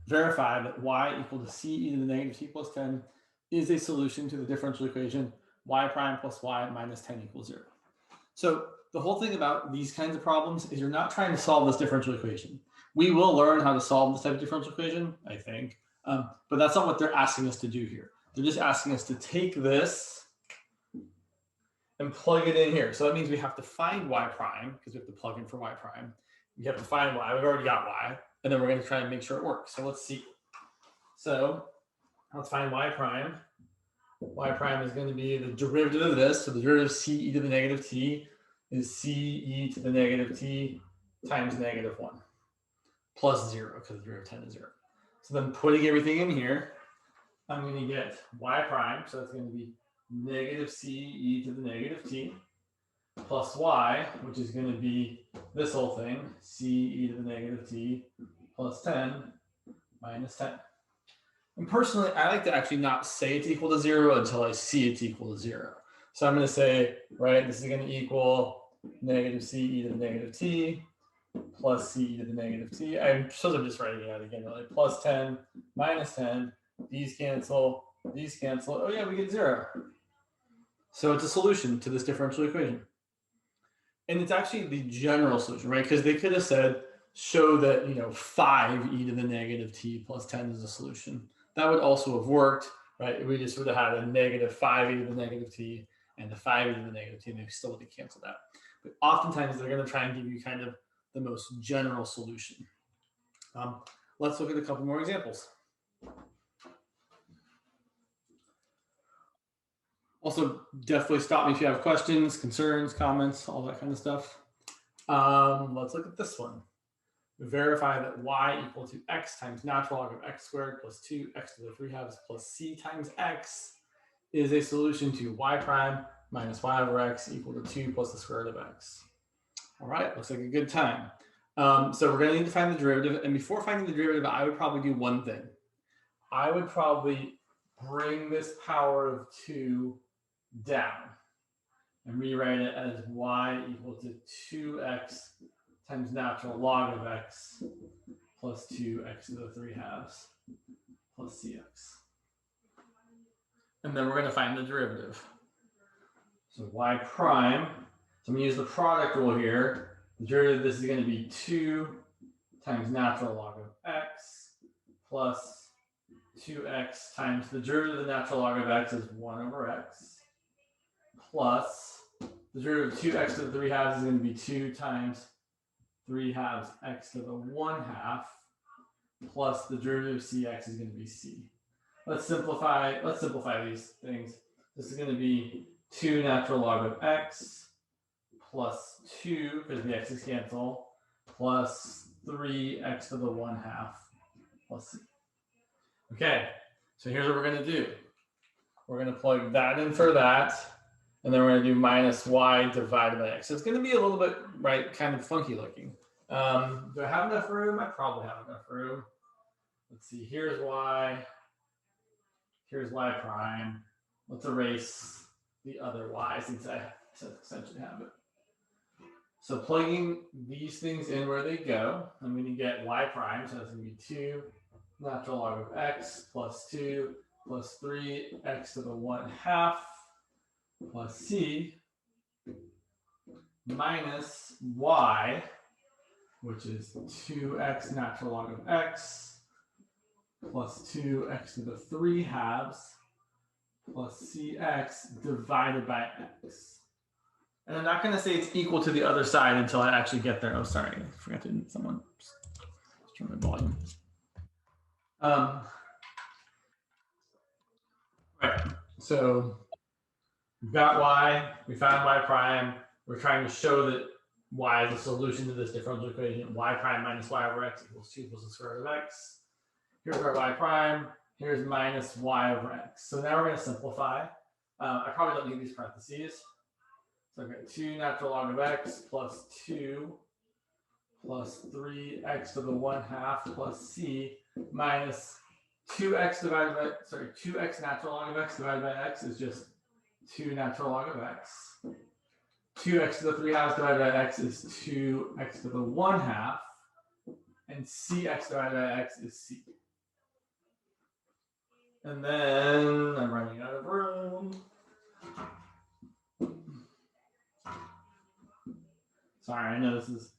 verify that y equal to c e to the negative t plus 10 is a solution to the differential equation y prime plus y minus 10 equals 0. So the whole thing about these kinds of problems is you're not trying to solve this differential equation. We will learn how to solve this type of differential equation, I think, but that's not what they're asking us to do here. They're just asking us to take this and plug it in here. So that means we have to find y prime, because we have to plug in for y prime. We have to find y. We've already got y. And then we're going to try and make sure it works. So let's see. So let's find y prime. Y prime is going to be the derivative of this. So the derivative of c e to the negative t is c e to the negative t times negative 1 plus 0, because the derivative of 10 is 0. So then putting everything in here, I'm going to get y prime. So that's going to be negative c e to the negative t plus y, which is going to be this whole thing, c e to the negative t plus 10 minus 10. And personally, I like to actually not say it's equal to 0 until I see it's equal to 0. So I'm going to say, right, this is going to equal negative c e to the negative t plus c e to the negative t. I'm just writing it out again, really. Plus 10 minus 10. These cancel. These cancel. Oh, yeah, we get 0. So it's a solution to this differential equation. And it's actually the general solution, right? Because they could have said, show that, 5 e to the negative t plus 10 is a solution. That would also have worked, right? We just would have had a negative 5 e to the negative t and the 5 e to the negative t, and they still would have canceled that. But oftentimes, they're going to try and give you kind of the most general solution. Let's look at a couple more examples. Also, definitely stop me if you have questions, concerns, comments, all that kind of stuff. Let's look at this one. Verify that y equal to x times natural log of x squared plus 2x to the 3 halves plus c times x is a solution to y prime minus y over x equal to 2 plus the square root of x. All right, looks like a good time. So we're going to need to find the derivative. And before finding the derivative, I would probably do one thing. I would probably bring this power of 2 down and rewrite it as y equal to 2x times natural log of x plus 2x to the 3 halves plus cx. And then we're going to find the derivative. So y prime, so I'm going to use the product rule here. The derivative of this is going to be 2 times natural log of x plus 2x times the derivative of the natural log of x is 1 over x plus the derivative of 2x to the 3 halves is going to be 2 times 3 halves x to the 1 half plus the derivative of cx is going to be c. Let's simplify these things. This is going to be 2 natural log of x plus 2, because the x's cancel, plus 3x to the 1 half plus c. Okay, so here's what we're going to do. We're going to plug that in for that, and then we're going to do minus y divided by x. So it's going to be a little bit, right, kind of funky looking. Do I have enough room? I probably have enough room. Let's see, here's y. Here's y prime. Let's erase the other y since I essentially have it. So plugging these things in where they go, I'm going to get y prime. So that's going to be 2 natural log of x plus 2 plus 3x to the 1 half plus c minus y, which is 2x natural log of x plus 2x to the 3 halves plus cx divided by x. And I'm not going to say it's equal to the other side until I actually get there. Oh, sorry. I forgot to someone turn my volume. Right. So we've got y. We found y prime. We're trying to show that y is a solution to this differential equation. Y prime minus y over x equals 2 plus the square root of x. Here's our y prime. Here's minus y over x. So now we're going to simplify. I probably don't need these parentheses. So I've got 2 natural log of x plus 2 plus 3x to the 1 half plus c minus 2x natural log of x divided by x is just 2 natural log of x. 2x to the 3 halves divided by x is 2x to the 1 half. And cx divided by x is c. And then I'm running out of room. Sorry, I know this is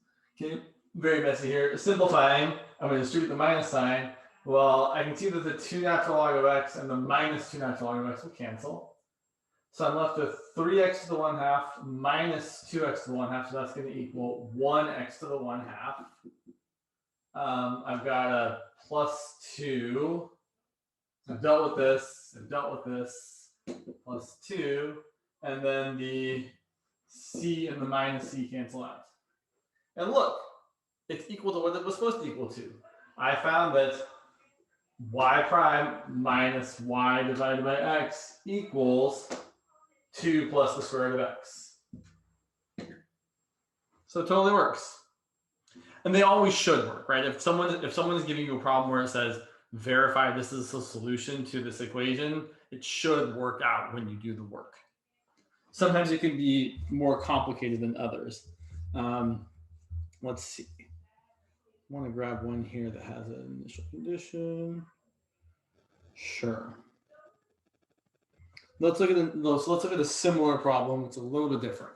very messy here. Simplifying, I'm going to distribute the minus sign. Well, I can see that the 2 natural log of x and the minus 2 natural log of x will cancel. So I'm left with 3x to the 1/2 minus 2x to the 1/2. So that's going to equal 1x to the 1/2. I've got a plus 2. I've dealt with this. I've dealt with this. Plus 2. And then the c and the minus c cancel out. And look, it's equal to what it was supposed to equal to. I found that y prime minus y divided by x equals 2 plus the square root of x. So it totally works. And they always should work, right? If someone is giving you a problem where it says verify this is a solution to this equation, it should work out when you do the work. Sometimes it can be more complicated than others. Let's see. I want to grab one here that has an initial condition. Sure. Let's look at a similar problem. It's a little bit different.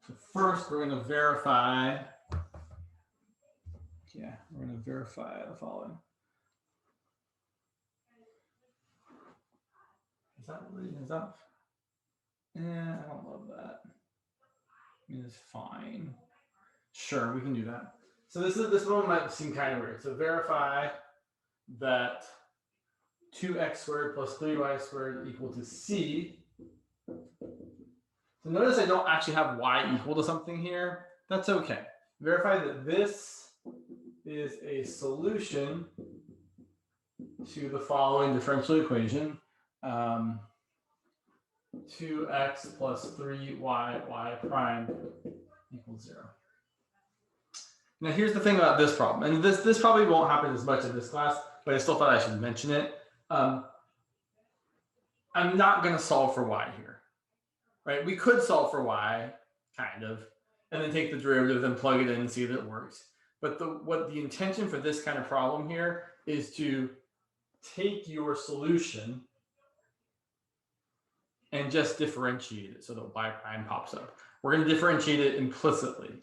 So first, we're going to verify. Yeah, we're going to verify the following. Is that really enough? I don't love that. I mean, it's fine. Sure, we can do that. So this one might seem kind of weird. So verify that 2x squared plus 3y squared equal to c. So notice I don't actually have y equal to something here. That's okay. Verify that this is a solution to the following differential equation. 2x plus 3y y prime equals 0. Now here's the thing about this problem, and this probably won't happen as much in this class, but I still thought I should mention it. I'm not going to solve for y here, right? We could solve for y, kind of, and then take the derivative and plug it in and see that it works. But what the intention for this kind of problem here is to take your solution and just differentiate it so that y prime pops up. We're going to differentiate it implicitly.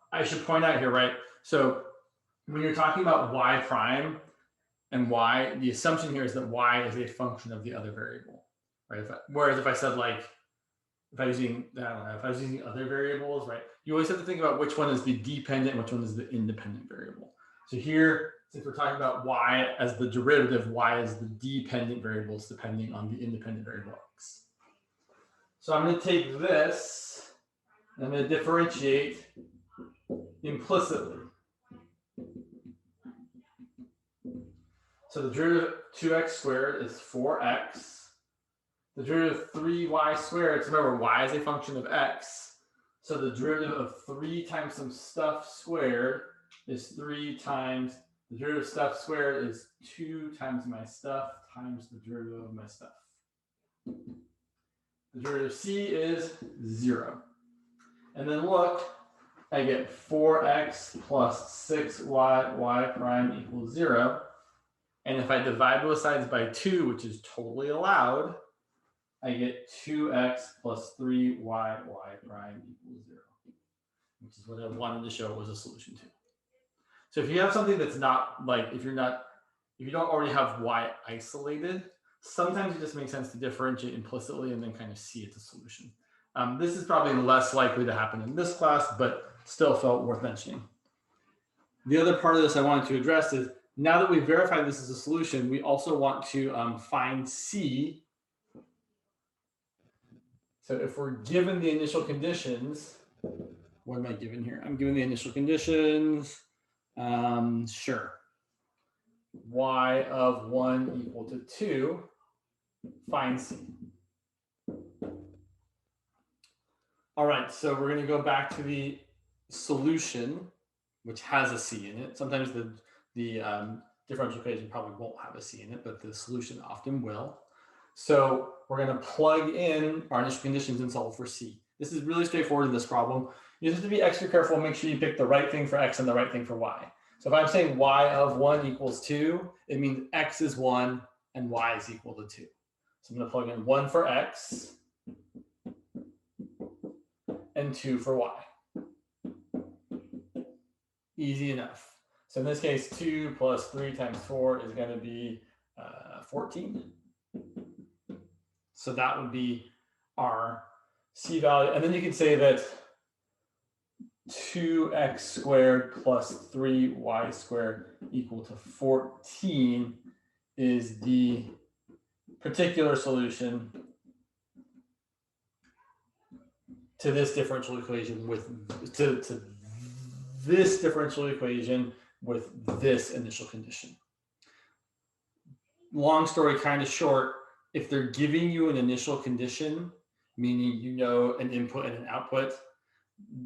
I should point out here, right? So when you're talking about y prime and y, the assumption here is that y is a function of the other variable, right? Whereas if I said like, if I was using other variables, right? You always have to think about which one is the dependent and which one is the independent variable. So here, since we're talking about y as the derivative, y is the dependent variables depending on the independent variable x. So I'm going to take this and I'm going to differentiate implicitly. So the derivative of 2x squared is 4x. The derivative of 3y squared, so remember y is a function of x. So the derivative of 3 times some stuff squared is 3 times, the derivative of stuff squared is 2 times my stuff times the derivative of my stuff. The derivative of c is 0. And then look, I get 4x plus 6y y prime equals 0. And if I divide both sides by 2, which is totally allowed, I get 2x plus 3y y prime equals 0, which is what I wanted to show was a solution to. So if you have something that's not like, if you don't already have y isolated, sometimes it just makes sense to differentiate implicitly and then kind of see it's a solution. This is probably less likely to happen in this class, but still felt worth mentioning. The other part of this I wanted to address is, now that we've verified this is a solution, we also want to find c. So if we're given the initial conditions, what am I given here? I'm given the initial conditions. Sure. Y of 1 equal to 2, find c. All right, so we're going to go back to the solution, which has a c in it. Sometimes the differential equation probably won't have a c in it, but the solution often will. So we're going to plug in our initial conditions and solve for c. This is really straightforward in this problem. You just have to be extra careful, make sure you pick the right thing for x and the right thing for y. So if I'm saying y of 1 equals 2, it means x is 1 and y is equal to 2. So I'm going to plug in 1 for x and 2 for y. Easy enough. So in this case, 2 plus 3 times 4 is going to be 14. So that would be our c value. And then you can say that 2x squared plus 3y squared equal to 14 is the particular solution to this differential equation with this differential equation with this initial condition. Long story kind of short, if they're giving you an initial condition, meaning you know an input and an output,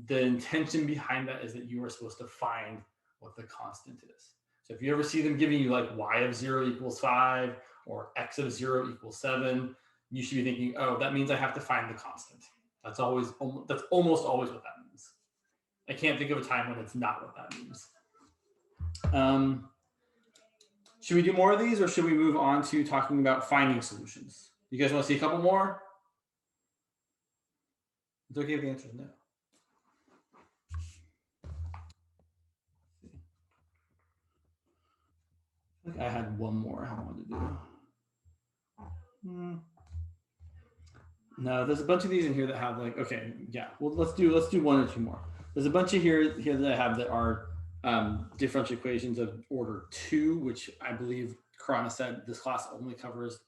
the intention behind that is that you are supposed to find what the constant is. So if you ever see them giving you like y of 0 equals 5 or x of 0 equals 7, you should be thinking, oh, that means I have to find the constant. That's almost always what that means. I can't think of a time when it's not what that means. Should we do more of these, or should we move on to talking about finding solutions? You guys want to see a couple more? It's okay if the answer is no. I think I had one more I wanted to do. No, there's a bunch of these in here that have like, okay, yeah. Well, let's do 1 or 2 more. There's a bunch of here that I have that are differential equations of order 2, which I believe Karana said this class only covers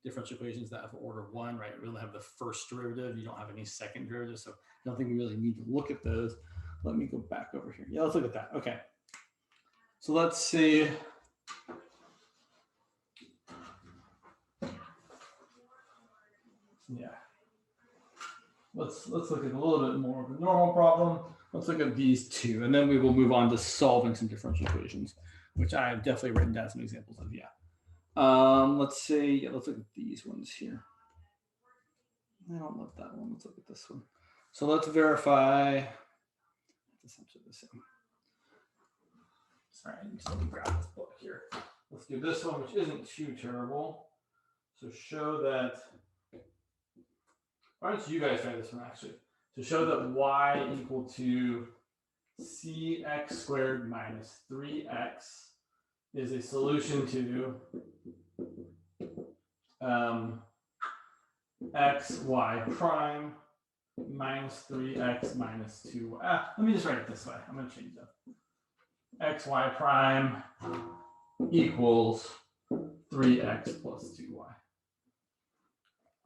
differential equations that have order 1, right? You really have the first derivative. You don't have any second derivative, so I don't think we really need to look at those. Let me go back over here. Yeah, let's look at that. Okay. So let's see. Yeah. Let's look at a little bit more of a normal problem. Let's look at these two, and then we will move on to solving some differential equations, which I have definitely written down some examples of. Yeah. Let's say, yeah, let's look at these ones here. I don't love that one. Let's look at this one. So let's verify. Essentially the same. Sorry, just let me grab this book here. Let's do this one, which isn't too terrible. So show that. Why don't you guys try this one actually? To show that y equal to cx squared minus 3x is a solution to xy prime minus 3x minus 2. Let me just write it this way. I'm going to change that. Xy prime equals 3x plus 2y.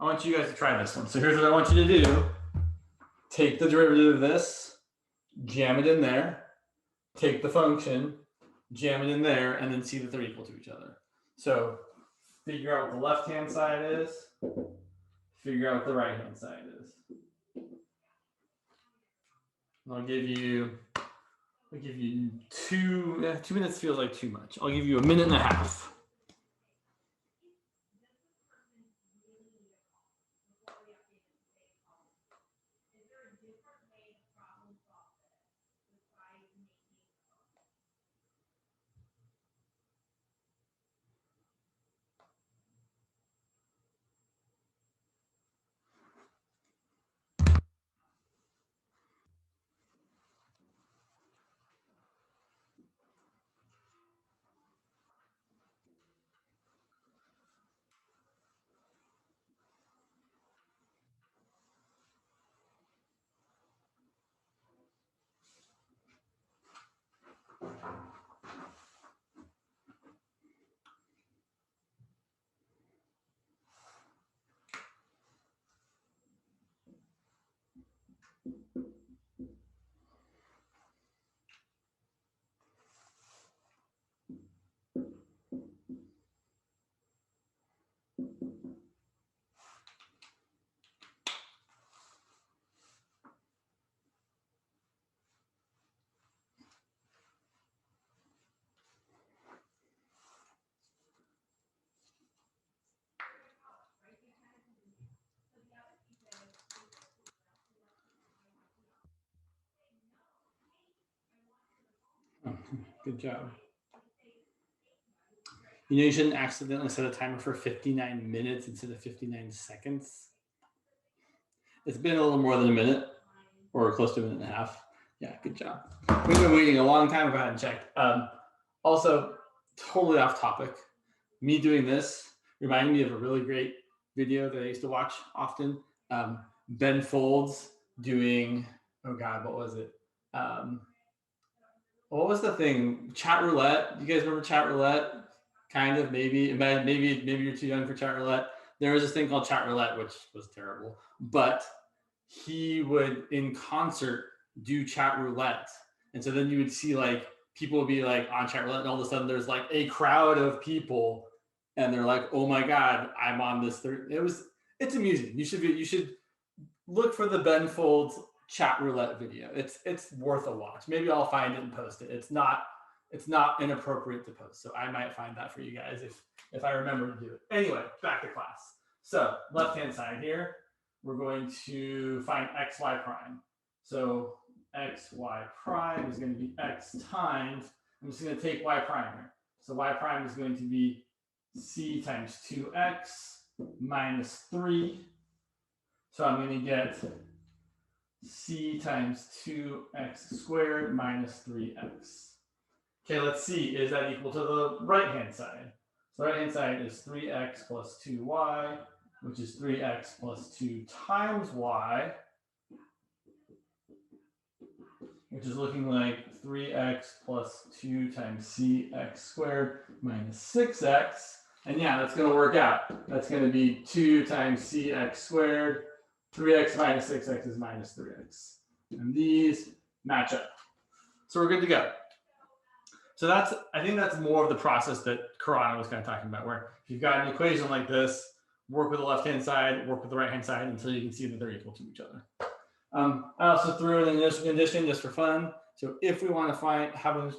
I want you guys to try this one. So here's what I want you to do. Take the derivative of this, jam it in there, take the function, jam it in there, and then see that they're equal to each other. So figure out what the left-hand side is, figure out what the right-hand side is. And I'll give you 2 minutes feels like too much. I'll give you 1.5 minutes. Good job. You know, you shouldn't accidentally set a timer for 59 minutes instead of 59 seconds. It's been a little more than a minute, or close to a minute and a half. Yeah, good job. We've been waiting a long time if I hadn't checked. Also, totally off topic. Me doing this reminded me of a really great video that I used to watch often. Ben Folds doing, oh God, what was it? What was the thing? Chat roulette. You guys remember chat roulette? Kind of, maybe. Maybe you're too young for chat roulette. There was this thing called chat roulette, which was terrible. But he would, in concert, do chat roulette. And so then you would see like people would be like on chat roulette, and all of a sudden there's like a crowd of people, and they're like, "Oh my God, I'm on this." It's amusing. You should look for the Ben Folds chat roulette video. It's worth a watch. Maybe I'll find it and post it. It's not inappropriate to post, so I might find that for you guys if I remember to do it. Anyway, back to class. So left hand side here, we're going to find xy prime. So xy prime is going to be x times, I'm just going to take y prime here. So y prime is going to be c times 2x minus 3. So I'm going to get c times 2x squared minus 3x. Okay, let's see, is that equal to the right-hand side? So the right-hand side is 3x plus 2y, which is 3x plus 2 times y, which is looking like 3x plus 2 times cx squared minus 6x. And yeah, that's going to work out. That's going to be 2 times cx squared. 3x minus 6x is minus 3x. And these match up. So we're good to go. So I think that's more of the process that Karana was kind of talking about, where if you've got an equation like this, work with the left-hand side, work with the right-hand side until you can see that they're equal to each other. I also threw in an initial condition just for fun. So if we want to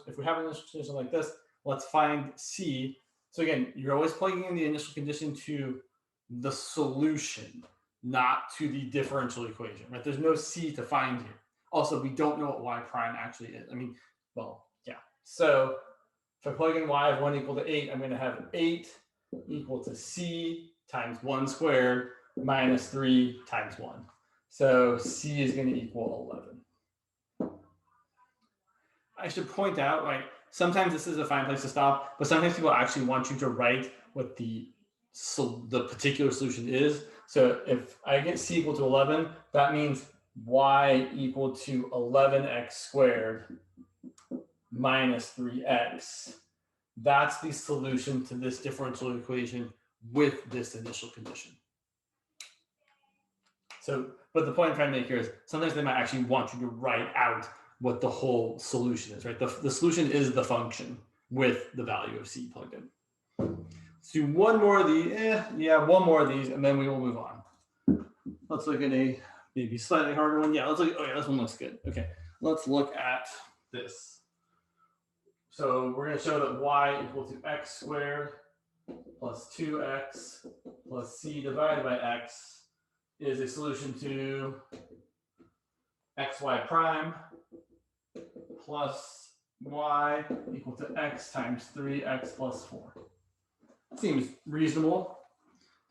if we have an initial condition like this, let's find C. So again, you're always plugging in the initial condition to the solution, not to the differential equation, right? There's no C to find here. Also, we don't know what y prime actually is. I mean, well, yeah. So if I plug in y of 1 equal to 8, I'm going to have 8 equal to C times 1 squared minus 3 times 1. So C is going to equal 11. I should point out, like, sometimes this is a fine place to stop, but sometimes people actually want you to write what the particular solution is. So if I get C equal to 11, that means y equal to 11x squared minus 3x. That's the solution to this differential equation with this initial condition. So, but the point I'm trying to make here is sometimes they might actually want you to write out what the whole solution is, right? The solution is the function with the value of C plugged in. Let's do one more of these. One more of these, and then we will move on. Let's look at a maybe slightly harder one. Yeah, let's look. Oh yeah, this one looks good. Okay, let's look at this. So we're going to show that y equal to x squared plus 2x plus c divided by x is a solution to xy prime plus y equal to x times 3x plus 4. That seems reasonable.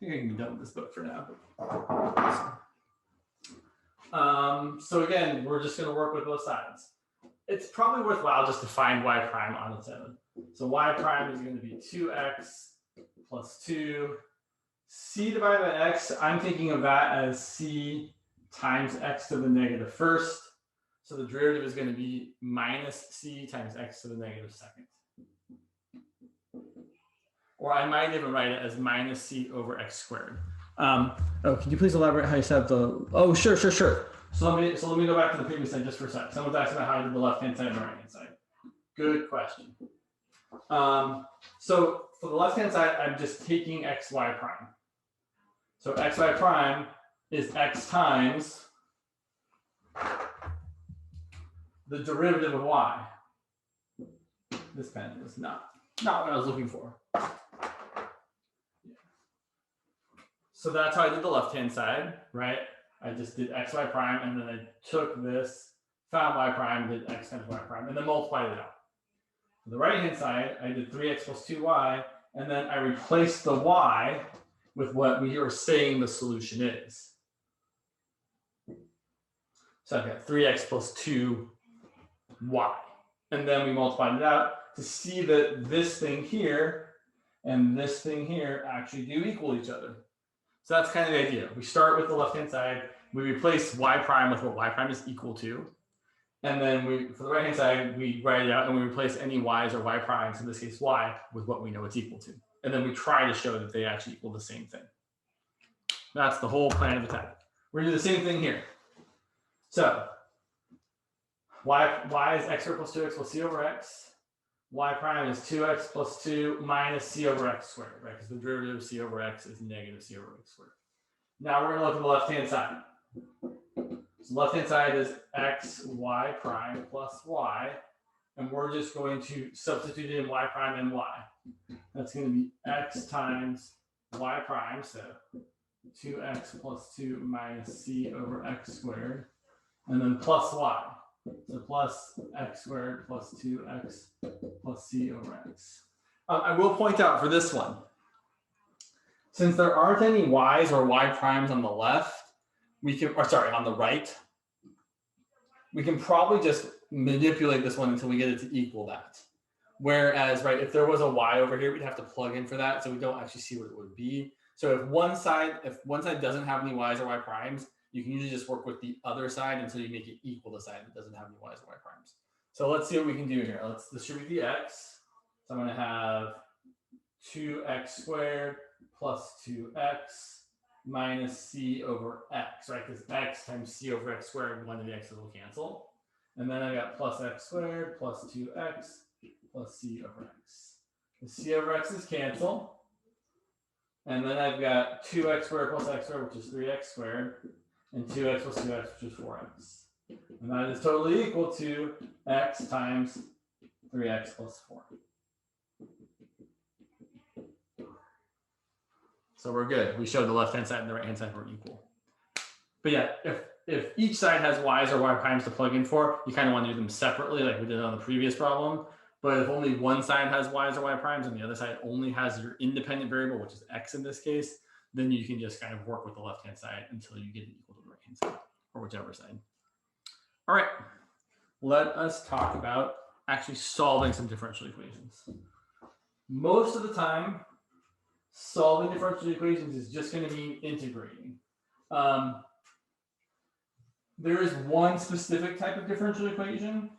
I think I can be done with this book for now. So again, we're just going to work with both sides. It's probably worthwhile just to find y prime on its own. So y prime is going to be 2x plus 2. C divided by x, I'm thinking of that as c times x to the negative first. So the derivative is going to be minus c times x to the negative second. Or I might even write it as minus c over x squared. Can you please elaborate how you set up the, oh, sure. So let me go back to the previous slide just for a sec. Someone's asking about how I did the left-hand side and the right-hand side. Good question. So for the left-hand side, I'm just taking xy prime. So xy prime is x times the derivative of y. This pen is not what I was looking for. So that's how I did the left-hand side, right? I just did xy prime, and then I took this, found y prime, did x times y prime, and then multiplied it out. For the right-hand side, I did 3x plus 2y, and then I replaced the y with what we are saying the solution is. So I've got 3x plus 2y. And then we multiplied it out to see that this thing here and this thing here actually do equal each other. So that's kind of the idea. We start with the left-hand side. We replace y prime with what y prime is equal to. And then for the right-hand side, we write it out and we replace any y's or y primes, in this case y, with what we know it's equal to. And then we try to show that they actually equal the same thing. That's the whole plan of attack. We're going to do the same thing here. So y is x squared plus 2x plus c over x. Y prime is 2x plus 2 minus c over x squared, right? Because the derivative of c over x is negative c over x squared. Now we're going to look at the left-hand side. So left-hand side is x y prime plus y. And we're just going to substitute in y prime and y. That's going to be x times y prime, so 2x plus 2 minus c over x squared. And then plus y. So plus x squared plus 2x plus c over x. I will point out for this one, since there aren't any y's or y primes on the left, on the right, we can probably just manipulate this one until we get it to equal that. Whereas, right, if there was a y over here, we'd have to plug in for that, so we don't actually see what it would be. So if one side doesn't have any y's or y primes, you can usually just work with the other side until you make it equal the side that doesn't have any y's or y primes. So let's see what we can do here. Let's distribute the x. So I'm going to have 2x squared plus 2x minus c over x, right? Because x times c over x squared, one of the x's will cancel. And then I got plus x squared plus 2x plus c over x. The c over x's cancel. And then I've got 2x squared plus x squared, which is 3x squared, and 2x plus 2x, which is 4x. And that is totally equal to x times 3x plus 4. So we're good. We showed the left-hand side and the right-hand side were equal. But yeah, if each side has y's or y primes to plug in for, you kind of want to do them separately like we did on the previous problem. But if only one side has y's or y primes and the other side only has your independent variable, which is x in this case, then you can just kind of work with the left-hand side until you get it equal to the right-hand side, or whichever side. All right, let us talk about actually solving some differential equations. Most of the time, solving differential equations is just going to mean integrating. There is one specific type of differential equation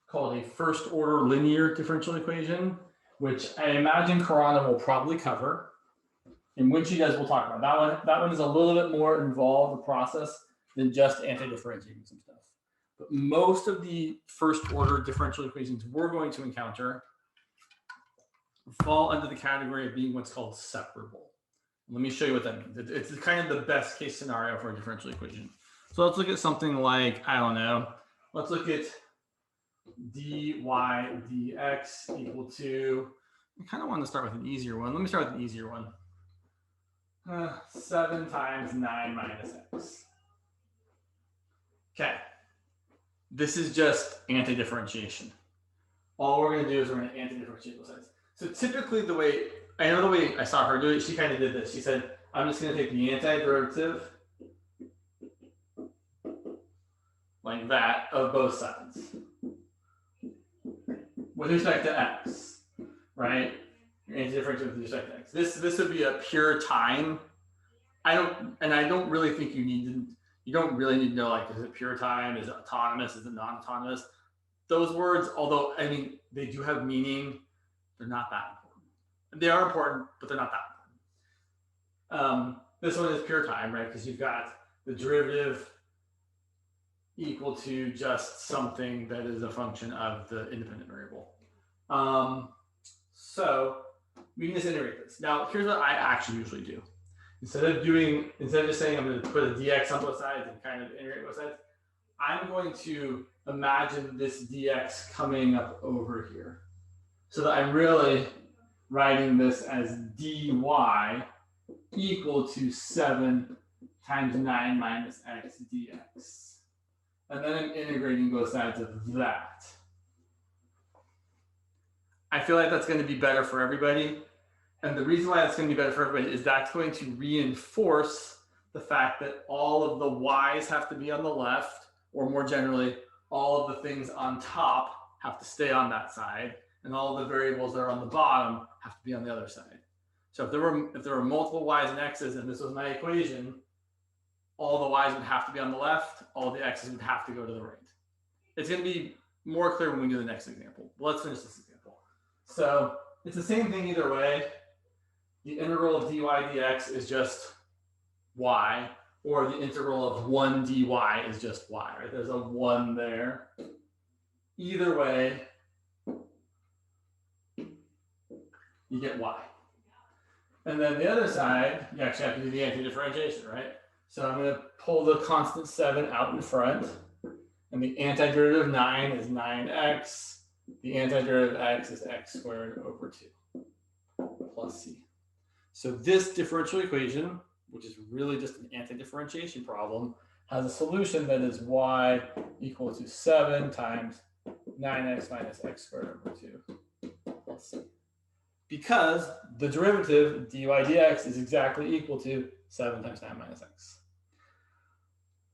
called a first-order linear differential equation, which I imagine Karana will probably cover. And when she does, we'll talk about that one. That one is a little bit more involved, the process, than just anti-differentiating some stuff. But most of the first-order differential equations we're going to encounter fall under the category of being what's called separable. Let me show you what that means. It's kind of the best case scenario for a differential equation. So let's look at something like, I don't know, let's look at dy dx equal to, I kind of want to start with an easier one. Let me start with an easier one. 7 times 9 minus x. Okay. This is just anti-differentiation. All we're going to do is we're going to anti-differentiate both sides. So typically the way I saw her do it, she kind of did this. She said, I'm just going to take the antiderivative like that of both sides with respect to x, right? Your antidifferential with respect to x. This would be a pure time. I don't really think you don't really need to know, like, is it pure time? Is it autonomous? Is it non-autonomous? Those words, although, I mean, they do have meaning, they're not that important. They are important, but they're not that important. This one is pure time, right? Because you've got the derivative equal to just something that is a function of the independent variable. So we can just integrate this. Now, here's what I actually usually do. Instead of just saying I'm going to put a dx on both sides and kind of integrate both sides, I'm going to imagine this dx coming up over here. So that I'm really writing this as dy equal to 7 times 9 minus x dx. And then I'm integrating both sides of that. I feel like that's going to be better for everybody. And the reason why that's going to be better for everybody is that's going to reinforce the fact that all of the y's have to be on the left, or more generally, all of the things on top have to stay on that side, and all of the variables that are on the bottom have to be on the other side. So if there were multiple y's and x's, and this was my equation, all the y's would have to be on the left, all the x's would have to go to the right. It's going to be more clear when we do the next example. But let's finish this example. So it's the same thing either way. The integral of dy dx is just y, or the integral of 1 dy is just y, right? There's a 1 there. Either way, you get y. And then the other side, you actually have to do the anti-differentiation, right? So I'm going to pull the constant 7 out in front. And the antiderivative of 9 is 9x. The antiderivative of x is x squared over 2 plus c. So this differential equation, which is really just an anti-differentiation problem, has a solution that is y equal to 7 times 9x minus x squared over 2 plus c. Because the derivative dy dx is exactly equal to 7 times 9 minus x.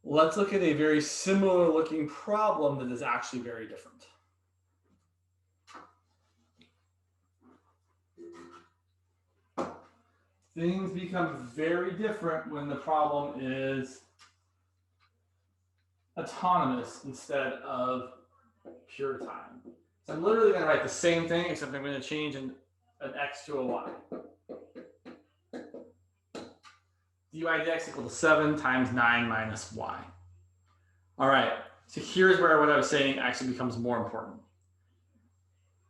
Let's look at a very similar looking problem that is actually very different. Things become very different when the problem is autonomous instead of pure time. So I'm literally going to write the same thing, except I'm going to change an x to a y. dy dx equal to 7 times 9 minus y. All right, so here's where what I was saying actually becomes more important.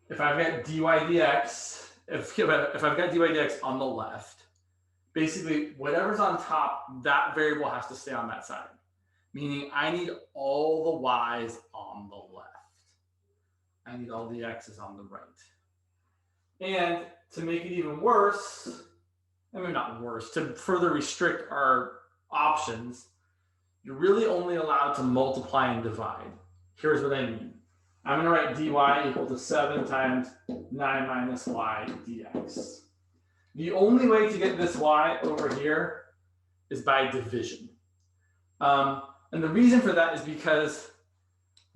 If I've got dy dx, if I've got dy dx on the left, basically whatever's on top, that variable has to stay on that side. Meaning I need all the y's on the left. I need all the x's on the right. And to make it even worse, I mean, not worse, to further restrict our options, you're really only allowed to multiply and divide. Here's what I mean. I'm going to write dy equal to 7 times 9 minus y dx. The only way to get this y over here is by division. And the reason for that is because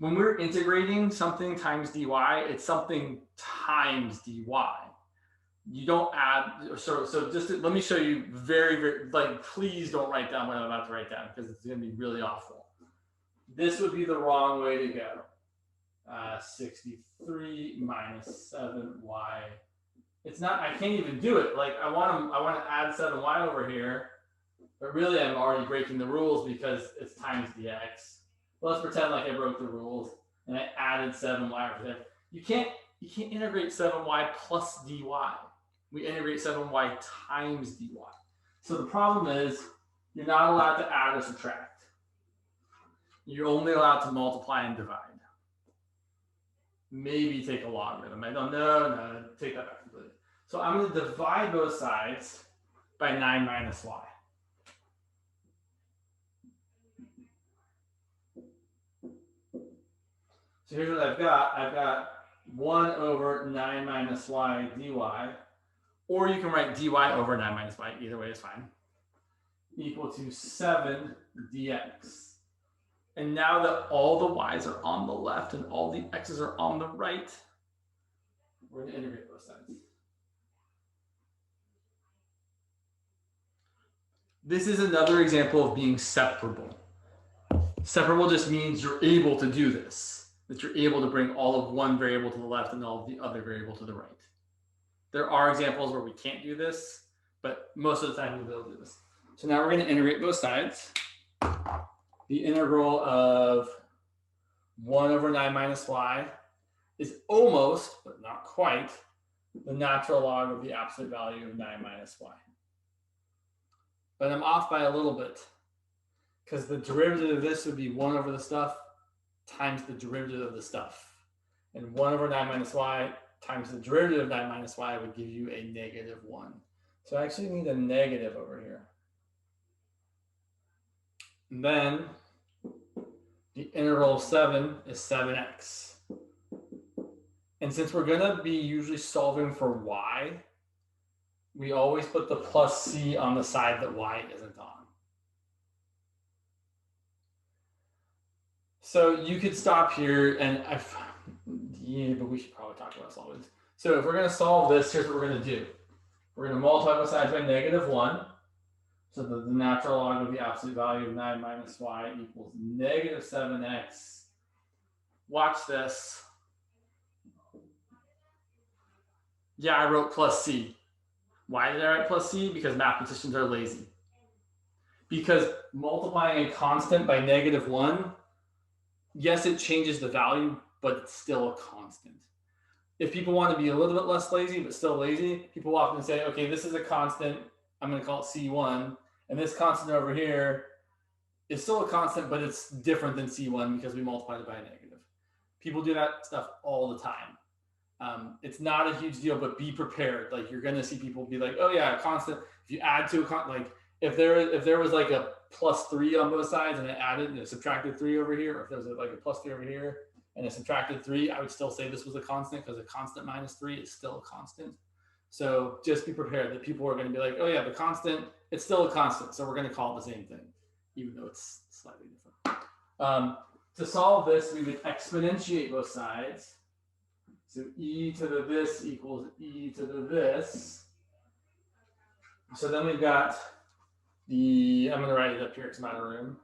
when we're integrating something times dy, it's something times dy. You don't add, so just let me show you very, like, please don't write down what I'm about to write down because it's going to be really awful. This would be the wrong way to go. 63 minus 7y. It's not, I can't even do it. Like I want to add 7y over here, but really I'm already breaking the rules because it's times dx. Well, let's pretend like I broke the rules and I added 7y over there. You can't integrate 7y plus dy. We integrate 7y times dy. So the problem is you're not allowed to add or subtract. You're only allowed to multiply and divide. Maybe take a logarithm. I don't know. No, take that back completely. So I'm going to divide both sides by 9 minus y. So here's what I've got. I've got 1 over 9 minus y dy. Or you can write dy over 9 minus y. Either way is fine. Equal to 7 dx. And now that all the y's are on the left and all the x's are on the right, we're going to integrate both sides. This is another example of being separable. Separable just means you're able to do this, that you're able to bring all of one variable to the left and all of the other variable to the right. There are examples where we can't do this, but most of the time we'll be able to do this. So now we're going to integrate both sides. The integral of 1 over 9 minus y is almost, but not quite, the natural log of the absolute value of 9 minus y. But I'm off by a little bit because the derivative of this would be 1 over the stuff times the derivative of the stuff. And 1 over 9 minus y times the derivative of 9 minus y would give you a negative 1. So I actually need a negative over here. And then the integral of 7 is 7x. And since we're going to be usually solving for y, we always put the plus c on the side that y isn't on. So you could stop here and yeah, but we should probably talk about solving this. So if we're going to solve this, here's what we're going to do. We're going to multiply both sides by -1. So the natural log of the absolute value of 9 minus y equals -7x. Watch this. Yeah, I wrote plus c. Why did I write plus c? Because mathematicians are lazy. Because multiplying a constant by -1, yes, it changes the value, but it's still a constant. If people want to be a little bit less lazy, but still lazy, people often say, okay, this is a constant. I'm going to call it C1. And this constant over here is still a constant, but it's different than C1 because we multiplied it by a negative. People do that stuff all the time. It's not a huge deal, but be prepared. Like you're going to see people be like, oh yeah, a constant. If you add to a constant, like if there was like a +3 on both sides and it added and it subtracted 3 over here, or if there was like a +3 over here and it subtracted 3, I would still say this was a constant because a constant minus 3 is still a constant. So just be prepared that people are going to be like, oh yeah, the constant, it's still a constant. So we're going to call it the same thing, even though it's slightly different. To solve this, we would exponentiate both sides. So e to the this equals e to the this. So then we've got the, I'm going to write it up here because I'm out of room.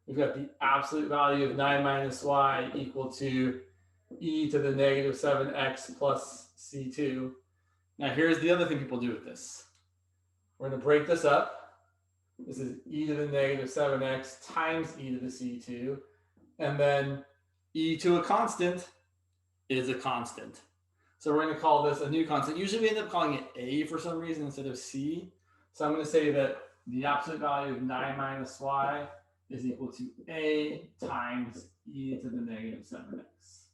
We've got the absolute value of 9 minus y equal to e to the -7x plus c2. Now here's the other thing people do with this. We're going to break this up. This is e to the -7x times e to the c2. And then e to a constant is a constant. So we're going to call this a new constant. Usually we end up calling it a for some reason instead of c. So I'm going to say that the absolute value of 9 minus y is equal to a times e to the -7x.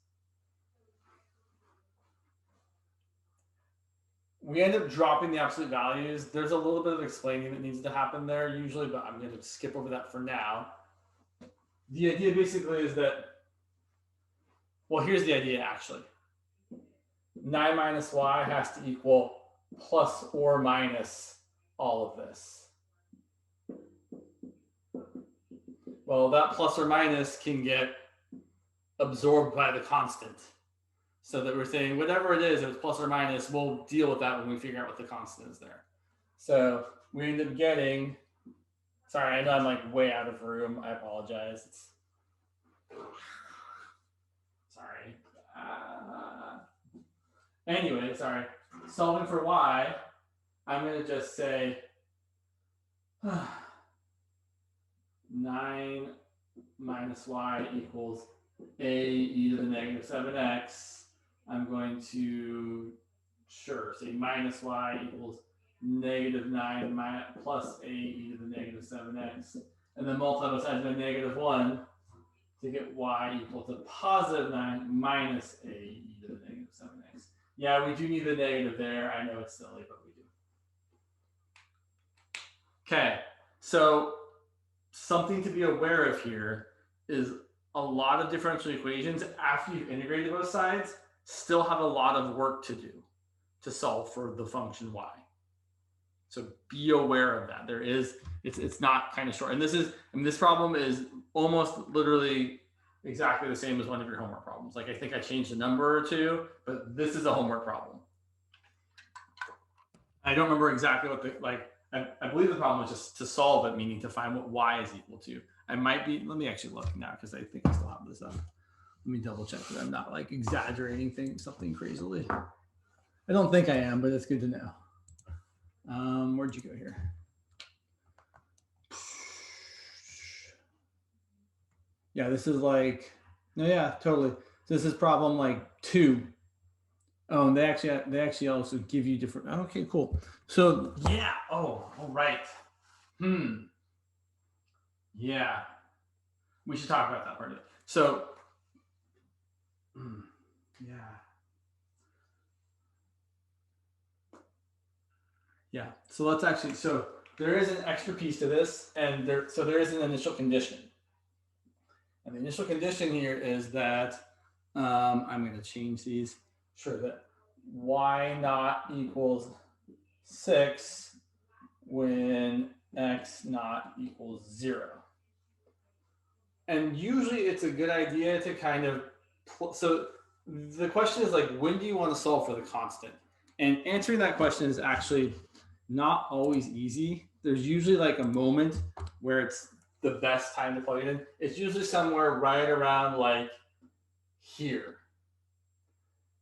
We end up dropping the absolute values. There's a little bit of explaining that needs to happen there usually, but I'm going to skip over that for now. The idea basically is that, well, here's the idea actually. 9 minus y has to equal plus or minus all of this. Well, that plus or minus can get absorbed by the constant. So that we're saying whatever it is, if it's plus or minus, we'll deal with that when we figure out what the constant is there. So we end up getting, sorry, I know I'm like way out of room. I apologize. Sorry. Anyway, sorry. Solving for y, I'm going to just say 9 minus y equals a e to the -7x. I'm going to, say minus y equals -9 plus a e to the -7x. And then multiply both sides by -1 to get y equal to +9 minus a e to the -7x. Yeah, we do need the negative there. I know it's silly, but we do. Okay, so something to be aware of here is a lot of differential equations, after you've integrated both sides, still have a lot of work to do to solve for the function y. So be aware of that. There is, it's not kind of short. And this is, this problem is almost literally exactly the same as one of your homework problems. Like I think I changed a number or two, but this is a homework problem. I don't remember exactly what I believe the problem was just to solve it, meaning to find what y is equal to. I might be, let me actually look now because I think I still have this up. Let me double check that I'm not like exaggerating something crazily. I don't think I am, but it's good to know. Where'd you go here? Yeah, this is like, no, yeah, totally. So this is problem like 2. Oh, and they actually also give you different. Okay, cool. So yeah. Oh, all right. Yeah, we should talk about that part of it. So, yeah. So let's actually. So there is an extra piece to this, and there is an initial condition. And the initial condition here is that I'm going to change these. sure, that y naught equals 6 when x naught equals 0. And usually it's a good idea to kind of, so the question is like, when do you want to solve for the constant? And answering that question is actually not always easy. There's usually like a moment where it's the best time to plug it in. It's usually somewhere right around like here.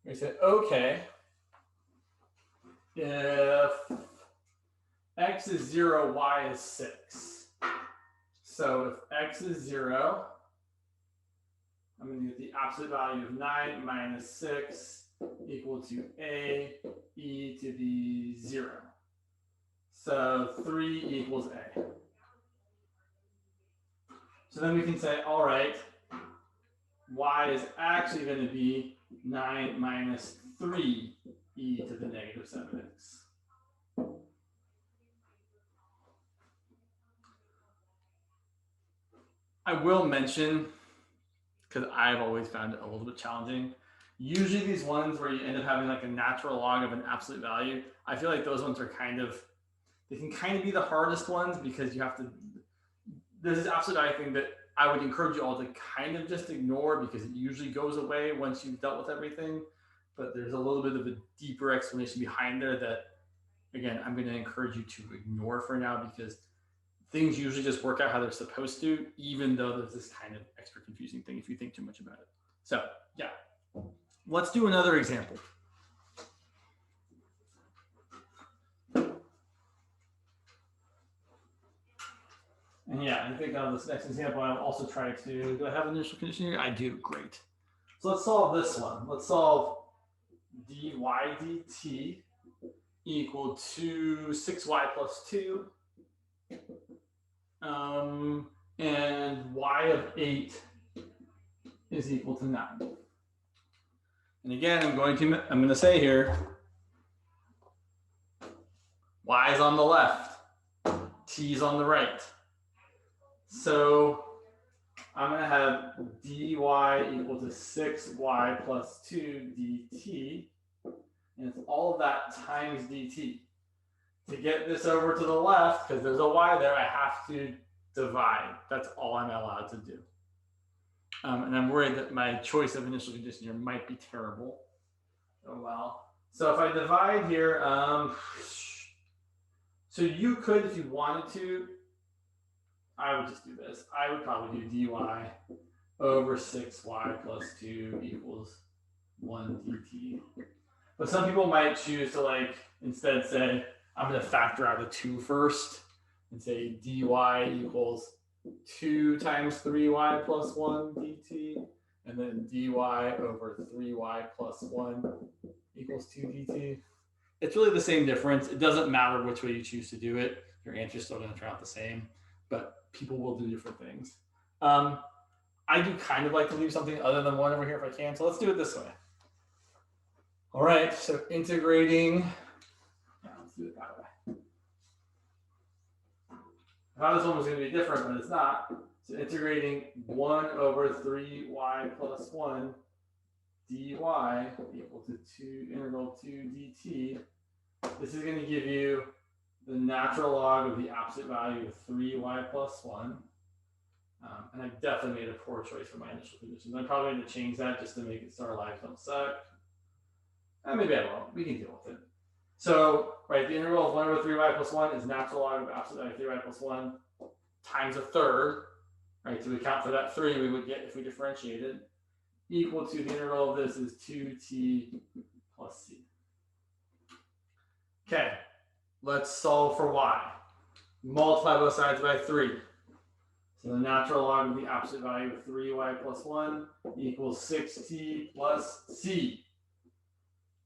We say, okay, if x is 0, y is 6. So if x is 0, I'm going to get the absolute value of 9 minus 6 equal to a e to the 0. So 3 equals a. So then we can say, all right, y is actually going to be 9 minus 3 e to the negative 7x. I will mention, because I've always found it a little bit challenging, usually these ones where you end up having like a natural log of an absolute value, I feel like those ones are kind of, they can kind of be the hardest ones because you have to, there's this absolute value thing that I would encourage you all to kind of just ignore because it usually goes away once you've dealt with everything. But there's a little bit of a deeper explanation behind there that, again, I'm going to encourage you to ignore for now because things usually just work out how they're supposed to, even though there's this kind of extra confusing thing if you think too much about it. So yeah, let's do another example. And yeah, I think on this next example, I'll also try to, do I have an initial condition here? I do, great. So let's solve this one. Let's solve dy dt equal to 6y plus 2. And y of 8 is equal to 9. And again, I'm going to say here, y is on the left, t is on the right. So I'm going to have dy equal to 6y plus 2 dt, and it's all of that times dt. To get this over to the left, because there's a y there, I have to divide. That's all I'm allowed to do. And I'm worried that my choice of initial condition here might be terrible. Oh well. So if I divide here, so you could, if you wanted to, I would just do this. I would probably do dy over 6y plus 2 equals 1 dt. But some people might choose to like instead say, I'm going to factor out a 2 first and say dy equals 2 times 3y plus 1 dt, and then dy over 3y plus 1 equals 2 dt. It's really the same difference. It doesn't matter which way you choose to do it. Your answer is still going to turn out the same, but people will do different things. I do kind of like to leave something other than 1 over here if I can, so let's do it this way. All right, so integrating, let's do it that way. I thought this one was going to be different, but it's not. So integrating 1 over 3y plus 1 dy equal to 2 integral 2 dt. This is going to give you the natural log of the absolute value of 3y plus 1. And I definitely made a poor choice for my initial conditions. I'm probably going to change that just to make it so our lives don't suck. Maybe I won't. We can deal with it. So, right, the integral of 1 over 3y plus 1 is natural log of absolute value 3y plus 1 times a third. Right, to account for that 3 we would get if we differentiated, equal to the integral of this is 2t plus c. Okay, let's solve for y. Multiply both sides by 3. So the natural log of the absolute value of 3y plus 1 equals 6t plus c.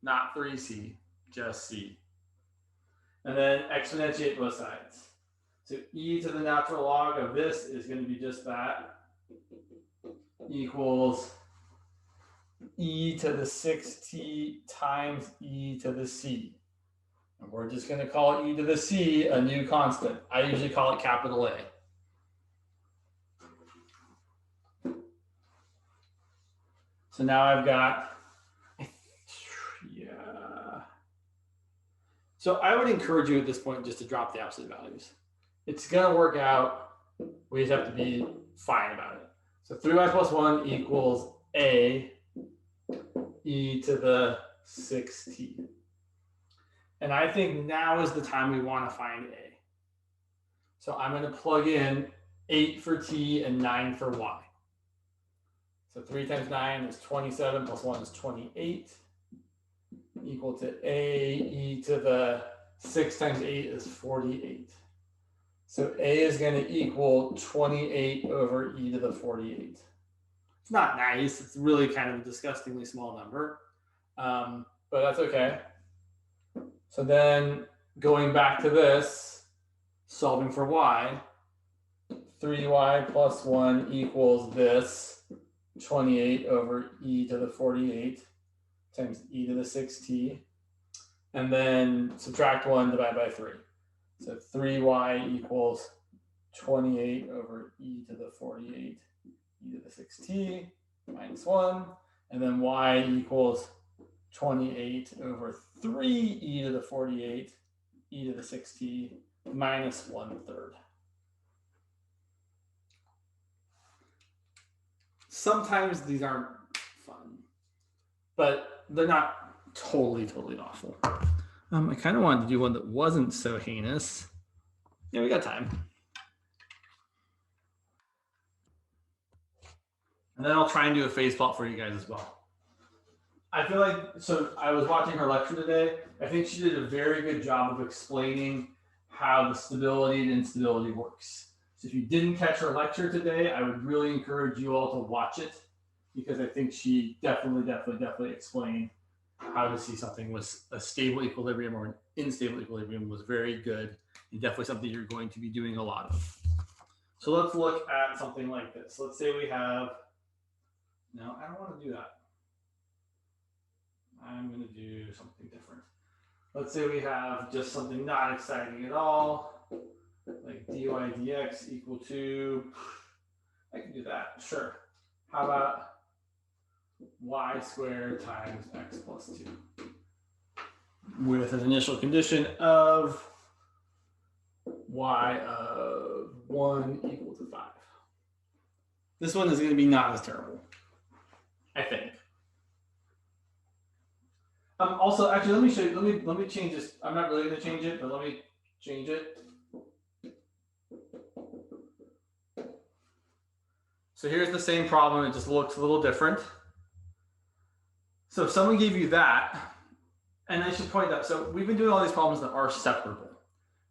Not 3c, just c. And then exponentiate both sides. So e to the natural log of this is going to be just that, equals e to the 6t times e to the c. And we're just going to call e to the c a new constant. I usually call it capital A. So now I've got, So I would encourage you at this point just to drop the absolute values. It's going to work out. We just have to be fine about it. So 3y plus 1 equals a e to the 6t. And I think now is the time we want to find a. So I'm going to plug in 8 for t and 9 for y. So 3 times 9 is 27 plus 1 is 28 equal to a e to the 6 times 8 is 48. So a is going to equal 28 over e to the 48. It's not nice. It's really kind of a disgustingly small number, but that's okay. So then going back to this, solving for y, 3y plus 1 equals this, 28 over e to the 48 times e to the 6t. And then subtract 1, divide by 3. So 3y equals 28 over e to the 48, e to the 6t, minus 1. And then y equals 28 over 3 e to the 48, e to the 6t, minus 1/3. Sometimes these aren't fun, but they're not totally awful. I kind of wanted to do one that wasn't so heinous. Yeah, we got time. And then I'll try and do a phase plot for you guys as well. I feel like, so I was watching her lecture today. I think she did a very good job of explaining how the stability and instability works. So if you didn't catch her lecture today, I would really encourage you all to watch it, because I think she definitely explained how to see something was a stable equilibrium or an unstable equilibrium was very good, and definitely something you're going to be doing a lot of. So let's look at something like this. Let's say we have, no, I don't want to do that. I'm going to do something different. Let's say we have just something not exciting at all, like dy dx equal to, I can do that, sure. How about y squared times x plus 2 with an initial condition of y of 1 equal to 5. This one is going to be not as terrible, I think. Also, actually, let me show you. Let me change this. I'm not really going to change it, but let me change it. So here's the same problem. It just looks a little different. So if someone gave you that, and I should point out, so we've been doing all these problems that are separable.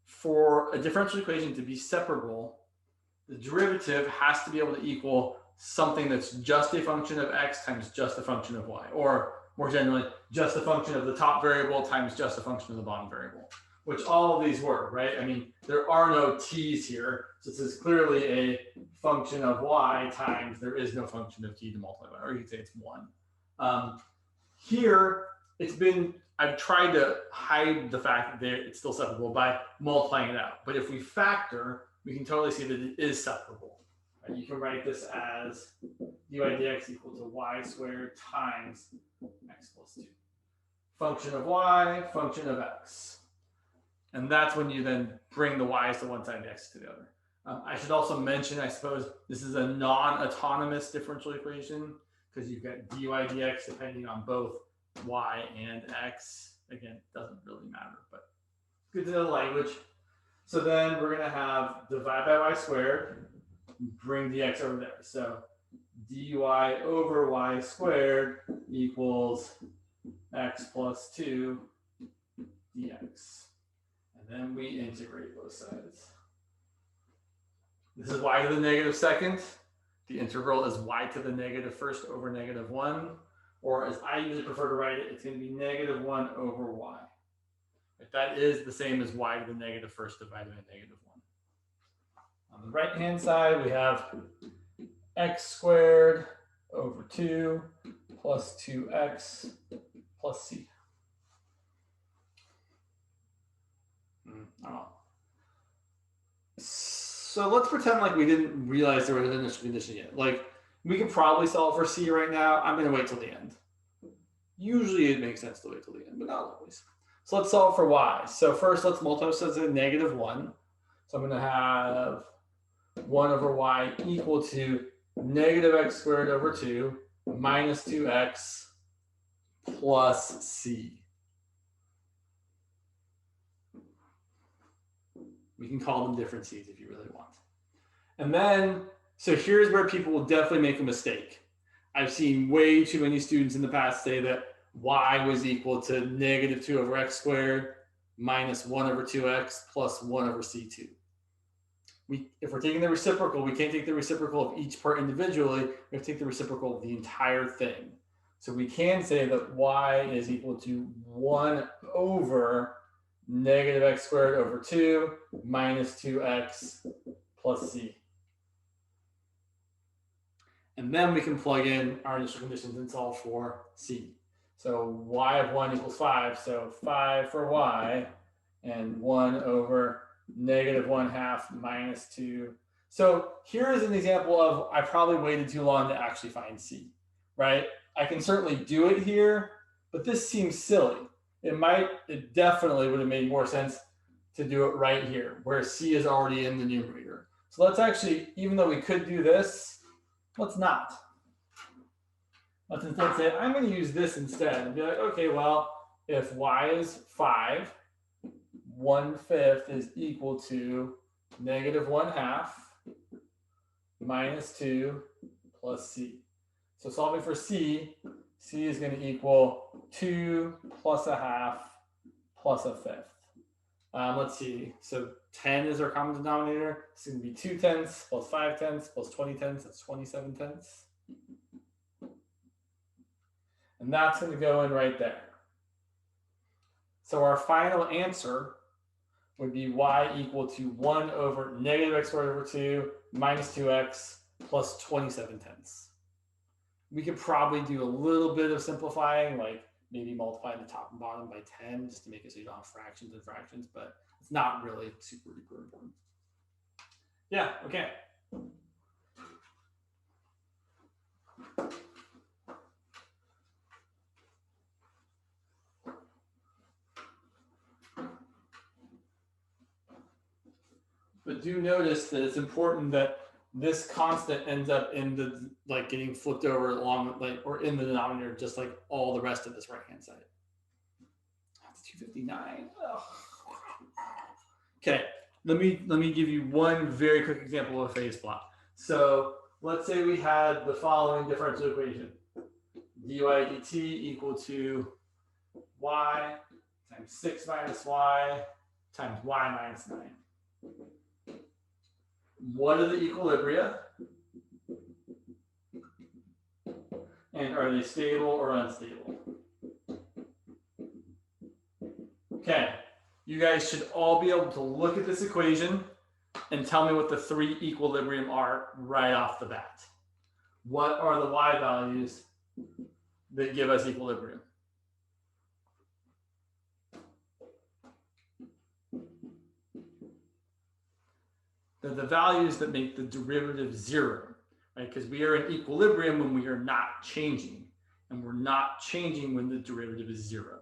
For a differential equation to be separable, the derivative has to be able to equal something that's just a function of x times just a function of y, or more generally, just a function of the top variable times just a function of the bottom variable, which all of these were, right? I mean, there are no t's here, so this is clearly a function of y times there is no function of t to multiply by, or you could say it's 1. Here, I've tried to hide the fact that it's still separable by multiplying it out. But if we factor, we can totally see that it is separable. Right? You can write this as dy dx equal to y squared times x plus 2. Function of y, function of x. And that's when you then bring the y's to one side and the x to the other. I should also mention, I suppose, this is a non-autonomous differential equation, because you've got dy dx depending on both y and x. Again, it doesn't really matter, but good to know the language. So then we're going to have divide by y squared, bring dx over there. So dy over y squared equals x plus 2 dx. And then we integrate both sides. This is y to the negative second. The integral is y to the negative first over negative 1. Or as I usually prefer to write it, it's going to be negative 1 over y. But that is the same as y to the negative first divided by negative 1. On the right-hand side, we have x squared over 2 plus 2x plus c. I don't know. So let's pretend like we didn't realize there was an initial condition yet. Like, we can probably solve for c right now. I'm going to wait till the end. Usually it makes sense to wait till the end, but not always. So let's solve for y. So first, let's multiply this as a -1. So I'm going to have 1 over y equal to -x² / 2 minus 2x plus c. We can call them different c's if you really want. And then, so here's where people will definitely make a mistake. I've seen way too many students in the past say that y was equal to -2 over x² minus 1 over 2x plus 1 over c2. If we're taking the reciprocal, we can't take the reciprocal of each part individually. We have to take the reciprocal of the entire thing. So we can say that y is equal to 1 over -x² over 2 minus 2x plus c. And then we can plug in our initial conditions and solve for c. So y of 1 equals 5. So 5 for y and 1 over -1/2 minus 2. So here is an example of I probably waited too long to actually find c, right? I can certainly do it here, but this seems silly. It definitely would have made more sense to do it right here, where c is already in the numerator. So let's actually, even though we could do this, let's not. Let's instead say, I'm going to use this instead and be like, okay, well, if y is 5, 1/5 is equal to -1/2 minus 2 plus c. So solving for c, c is going to equal 2 plus 1/2 plus 1/5. Let's see. So 10 is our common denominator. It's going to be 2/10 plus 5/10 plus 20/10. That's 27/10. And that's going to go in right there. So our final answer would be y equal to 1 over -x² over 2 minus 2x plus 27/10. We could probably do a little bit of simplifying, like maybe multiply the top and bottom by 10 just to make it so you don't have fractions and fractions, but it's not really super duper important. Yeah, okay. But do notice that it's important that this constant ends up in the getting flipped over along or in the denominator, just like all the rest of this right hand side. That's 259. Ugh. Okay, let me give you one very quick example of a phase plot. So let's say we had the following differential equation: dy dt equal to y times 6 minus y times y minus 9. What are the equilibria? And are they stable or unstable? Okay, you guys should all be able to look at this equation and tell me what the 3 equilibrium are right off the bat. What are the y values that give us equilibrium? They're the values that make the derivative 0, right? Because we are in equilibrium when we are not changing, and we're not changing when the derivative is 0.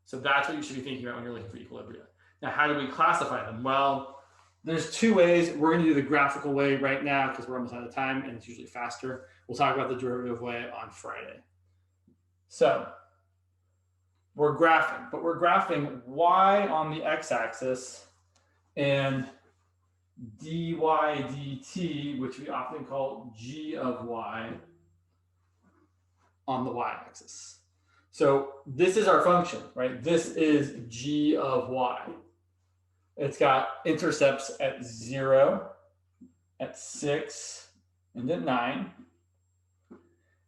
So that's what you should be thinking about when you're looking for equilibria. Now, how do we classify them? Well, there's 2 ways. We're going to do the graphical way right now because we're almost out of time, and it's usually faster. We'll talk about the derivative way on Friday. So we're graphing, but we're graphing y on the x-axis and dy dt, which we often call g of y, on the y-axis. So this is our function, right? This is g of y. It's got intercepts at 0, at 6, and at 9.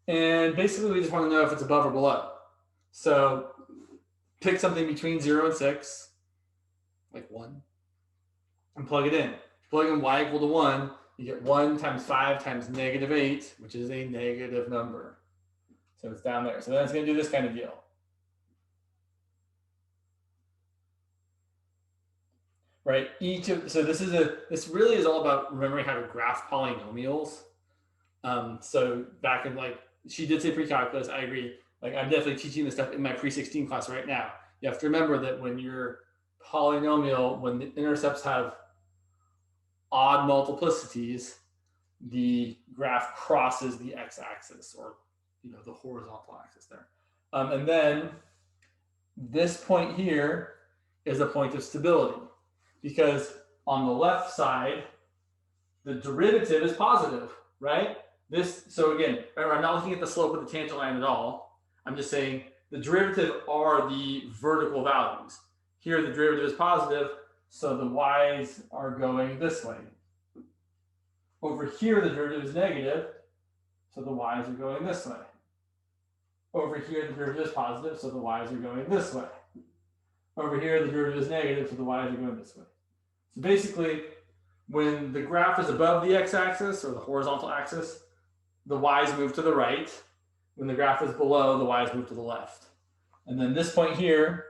And basically, we just want to know if it's above or below. So pick something between 0 and 6, like 1, and plug it in. Plug in y equal to 1, you get 1 times 5 times -8, which is a negative number. So it's down there. So then it's going to do this kind of deal. Right? So this really is all about remembering how to graph polynomials. So back in she did say pre-calculus, I agree. I'm definitely teaching this stuff in my pre-16 class right now. You have to remember that when your polynomial, when the intercepts have odd multiplicities, the graph crosses the x-axis, or the horizontal axis there. And then this point here is a point of stability, because on the left side, the derivative is positive, right? So again, remember, I'm not looking at the slope of the tangent line at all. I'm just saying the derivative are the vertical values. Here, the derivative is positive, so the y's are going this way. Over here, the derivative is negative, so the y's are going this way. Over here, the derivative is positive, so the y's are going this way. Over here, the derivative is negative, so the y's are going this way. So basically, when the graph is above the x-axis, or the horizontal axis, the y's move to the right. When the graph is below, the y's move to the left. And then this point here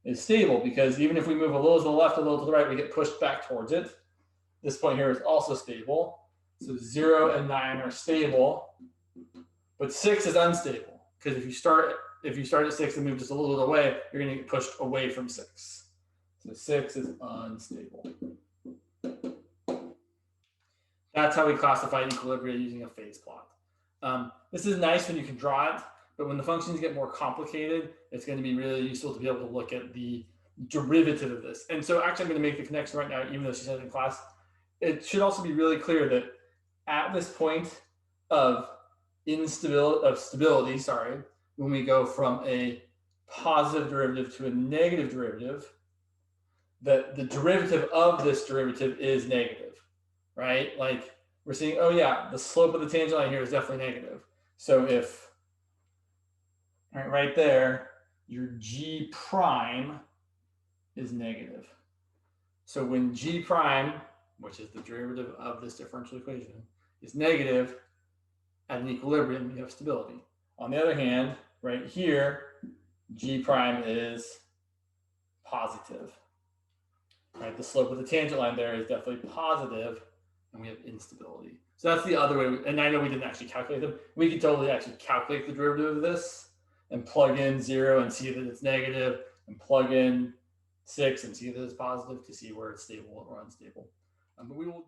is stable, because even if we move a little to the left, a little to the right, we get pushed back towards it. This point here is also stable. So 0 and 9 are stable, but 6 is unstable, because if you start at 6 and move just a little bit away, you're going to get pushed away from 6. So 6 is unstable. That's how we classify equilibria using a phase plot. This is nice when you can draw it, but when the functions get more complicated, it's going to be really useful to be able to look at the derivative of this. And so actually I'm going to make the connection right now, even though she said it in class. It should also be really clear that at this point of stability, when we go from a positive derivative to a negative derivative, that the derivative of this derivative is negative, right? Like we're seeing, oh yeah, the slope of the tangent line here is definitely negative. So if, right there, your g prime is negative. So when g prime, which is the derivative of this differential equation, is negative, at an equilibrium, you have stability. On the other hand, right here, g prime is positive. Right, the slope of the tangent line there is definitely positive, and we have instability. So that's the other way. And I know we didn't actually calculate them. We could totally actually calculate the derivative of this and plug in 0 and see that it's negative, and plug in 6 and see that it's positive to see where it's stable or unstable. But we will